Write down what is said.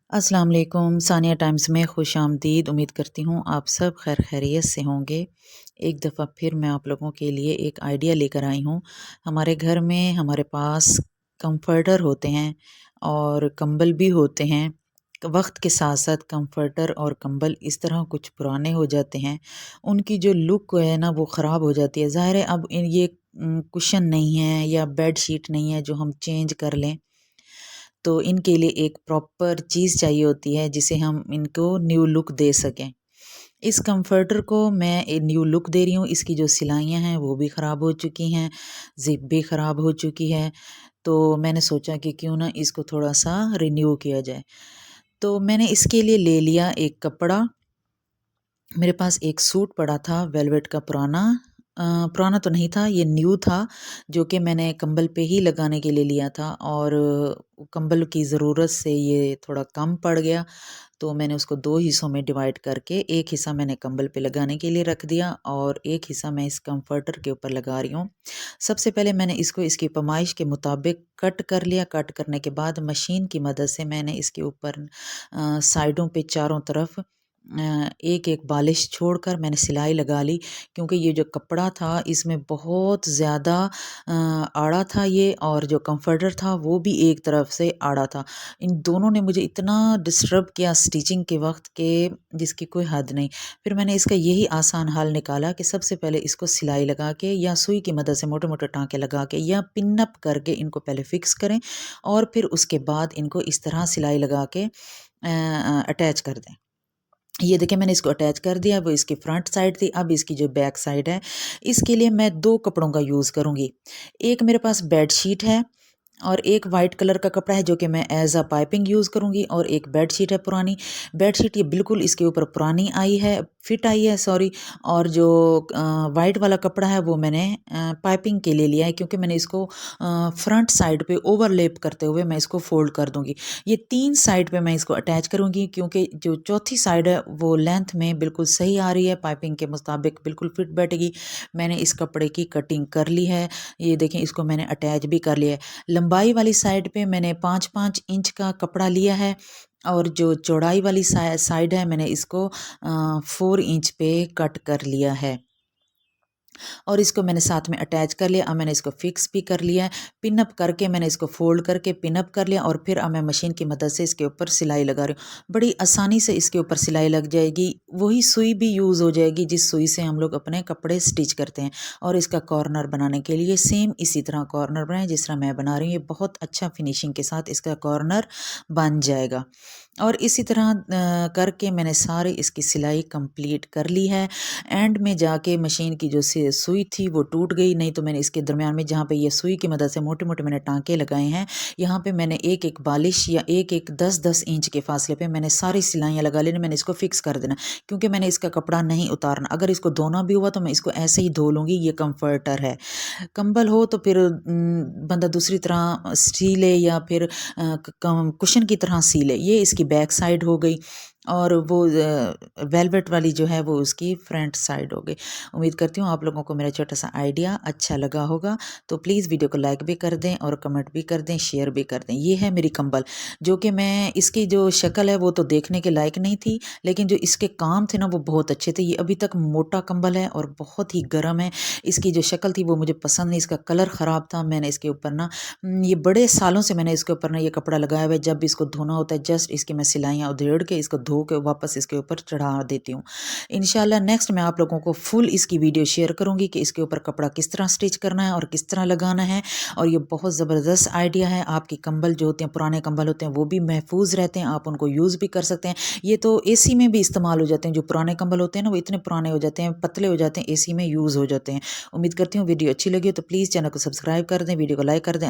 अस्सलाम वालेकुम, सानिया टाइम्स में खुश आमदीद। उम्मीद करती हूँ आप सब खैर खैरियत से होंगे। एक दफ़ा फिर मैं आप लोगों के लिए एक आइडिया लेकर आई हूँ। हमारे घर में हमारे पास कंफर्टर होते हैं और कंबल भी होते हैं। वक्त के साथ साथ कंफर्टर और कंबल इस तरह कुछ पुराने हो जाते हैं, उनकी जो लुक है ना वो ख़राब हो जाती है। ज़ाहिर है अब ये कुशन नहीं है या बेड शीट नहीं है जो हम चेंज कर लें, तो इनके लिए एक प्रॉपर चीज़ चाहिए होती है जिसे हम इनको न्यू लुक दे सकें। इस कंफर्टर को मैं न्यू लुक दे रही हूँ। इसकी जो सिलाइयाँ हैं वो भी ख़राब हो चुकी हैं, ज़िप भी ख़राब हो चुकी है। तो मैंने सोचा कि क्यों ना इसको थोड़ा-सा रिन्यू किया जाए। तो मैंने इसके लिए ले लिया एक कपड़ा। मेरे पास एक सूट पड़ा था वेलवेट का पुराना। पुराना तो नहीं था, ये न्यू था, जो कि मैंने कंबल पे ही लगाने के लिए लिया था और कंबल की ज़रूरत से ये थोड़ा कम पड़ गया, तो मैंने उसको 2 हिस्सों में डिवाइड करके एक हिस्सा मैंने कंबल पे लगाने के लिए रख दिया और एक हिस्सा मैं इस कंफर्टर के ऊपर लगा रही हूँ। सबसे पहले मैंने इसको इसकी पैमाइश के मुताबिक कट कर लिया। कट करने के बाद मशीन की मदद से मैंने इसके ऊपर साइडों पे चारों तरफ एक-एक बालिश छोड़कर मैंने सिलाई लगा ली, क्योंकि ये जो कपड़ा था इसमें बहुत ज़्यादा आड़ा था ये, और जो कंफर्टर था वो भी एक तरफ से आड़ा था। इन दोनों ने मुझे इतना डिस्टर्ब किया स्टिचिंग के वक़्त के जिसकी कोई हद नहीं। फिर मैंने इसका यही आसान हल निकाला कि सबसे पहले इसको सिलाई लगा के या सुई की मदद से मोटे-मोटे टाँके लगा के या पिन अप करके इनको पहले फ़िक्स करें और फिर उसके बाद इनको इस तरह सिलाई लगा के अटैच कर दें। ये देखिए मैंने इसको अटैच कर दिया, वो इसकी फ्रंट साइड थी। अब इसकी जो बैक साइड है, इसके लिए मैं 2 कपड़ों का यूज़ करूँगी। एक मेरे पास बेडशीट है और एक वाइट कलर का कपड़ा है जो कि मैं एज़ अ पाइपिंग यूज़ करूँगी, और एक बेडशीट है पुरानी। बेडशीट ये बिल्कुल इसके ऊपर पुरानी आई है, फिट आई है सॉरी, और जो वाइट वाला कपड़ा है वो मैंने पाइपिंग के लिए लिया है, क्योंकि मैंने इसको फ्रंट साइड पे ओवरलैप करते हुए मैं इसको फ़ोल्ड कर दूँगी। ये 3 साइड पे मैं इसको अटैच करूँगी, क्योंकि जो चौथी साइड है वो लेंथ में बिल्कुल सही आ रही है, पाइपिंग के मुताबिक बिल्कुल फिट बैठेगी। मैंने इस कपड़े की कटिंग कर ली है। ये देखें इसको मैंने अटैच भी कर लिया है। लंबाई वाली साइड पे मैंने 5-5 इंच का कपड़ा लिया है, और जो चौड़ाई वाली साइड है मैंने इसको 4 इंच पे कट कर लिया है और इसको मैंने साथ में अटैच कर लिया। अब मैंने इसको फिक्स भी कर लिया है। पिन अप करके मैंने इसको फोल्ड करके पिन अप कर लिया, और फिर अब मैं मशीन की मदद से इसके ऊपर सिलाई लगा रही हूँ। बड़ी आसानी से इसके ऊपर सिलाई लग जाएगी। वही सुई भी यूज़ हो जाएगी जिस सुई से हम लोग अपने कपड़े स्टिच करते हैं, और इसका कॉर्नर बनाने के लिए सेम इसी तरह कॉर्नर बनाएं जिस तरह मैं बना रही हूँ। ये बहुत अच्छा फिनिशिंग के साथ इसका कॉर्नर बन जाएगा, और इसी तरह करके मैंने सारी इसकी सिलाई कंप्लीट कर ली है। एंड में जाके मशीन की जो सुई थी वो टूट गई, नहीं तो मैंने इसके दरमियान में जहाँ पे ये सुई की मदद से मोटे मोटे मैंने टाँके लगाए हैं, यहाँ पे मैंने एक एक बालिश या एक एक 10-10 इंच के फासले पे मैंने सारी सिलाइयाँ लगा लेनी। मैंने इसको फिक्स कर देना, क्योंकि मैंने इसका कपड़ा नहीं उतारना। अगर इसको धोना भी हुआ तो मैं इसको ऐसे ही धो लूँगी। ये कंफर्टर है। कंबल हो तो फिर बंदा दूसरी तरह सी ले या फिर कुशन की तरह सी ले। ये इसकी बैक साइड हो गई, और वो वेलवेट वाली जो है वो उसकी फ्रंट साइड हो गई। उम्मीद करती हूँ आप लोगों को मेरा छोटा सा आइडिया अच्छा लगा होगा, तो प्लीज़ वीडियो को लाइक भी कर दें और कमेंट भी कर दें, शेयर भी कर दें। ये है मेरी कंबल, जो कि मैं इसकी जो शक्ल है वो तो देखने के लायक नहीं थी, लेकिन जो इसके काम थे ना वो बहुत अच्छे थे। ये अभी तक मोटा कंबल है और बहुत ही गर्म है। इसकी जो शक्ल थी वो मुझे पसंद नहीं, इसका कलर ख़राब था। मैंने इसके ऊपर ना ये बड़े सालों से मैंने इसके ऊपर ना ये कपड़ा लगाया हुआ है। जब भी इसको धोना होता है जस्ट इसकी मैं सिलाइयाँ उधेड़ के इसको धो के वापस इसके ऊपर चढ़ा देती हूँ। इंशाल्लाह नेक्स्ट मैं आप लोगों को फुल इसकी वीडियो शेयर करूँगी कि इसके ऊपर कपड़ा किस तरह स्टिच करना है और किस तरह लगाना है। और ये बहुत ज़बरदस्त आइडिया है। आपकी कंबल जो होते हैं, पुराने कंबल होते हैं, वो भी महफूज रहते हैं, आप उनको यूज़ भी कर सकते हैं। ये तो एसी में भी इस्तेमाल हो जाते हैं। जो पुराने कंबल होते हैं ना वो इतने पुराने हो जाते हैं, पतले हो जाते हैं, एसी में यूज़ हो जाते हैं। उम्मीद करती हूँ वीडियो अच्छी लगी हो तो प्लीज़ चैनल को सब्सक्राइब कर दें, वीडियो को लाइक कर दें।